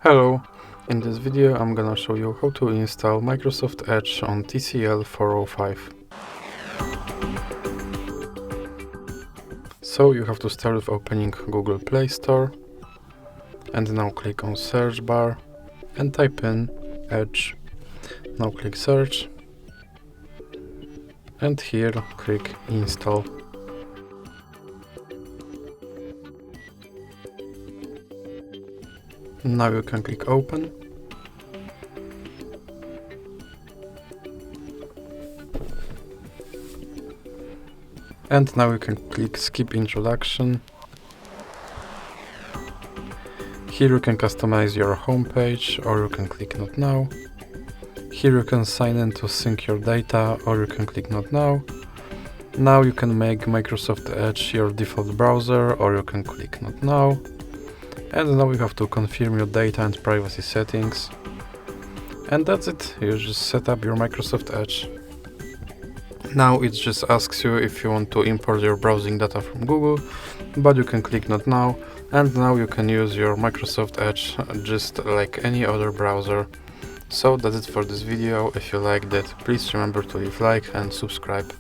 Hello, in this video I'm gonna show you how to install Microsoft Edge on TCL 405. So you have to start with opening Google Play Store and now click on search bar and type in Edge. Now click search and here click install. Now you can click open. And now you can click skip introduction. Here you can customize your home page, or you can click not now. Here you can sign in to sync your data, or you can click not now. Now you can make Microsoft Edge your default browser, or you can click not now. And now you have to confirm your data and privacy settings. And that's it, you just set up your Microsoft Edge. Now it just asks you if you want to import your browsing data from Google, but you can click not now, and now you can use your Microsoft Edge just like any other browser. So that's it for this video. If you liked it, please remember to leave like and subscribe.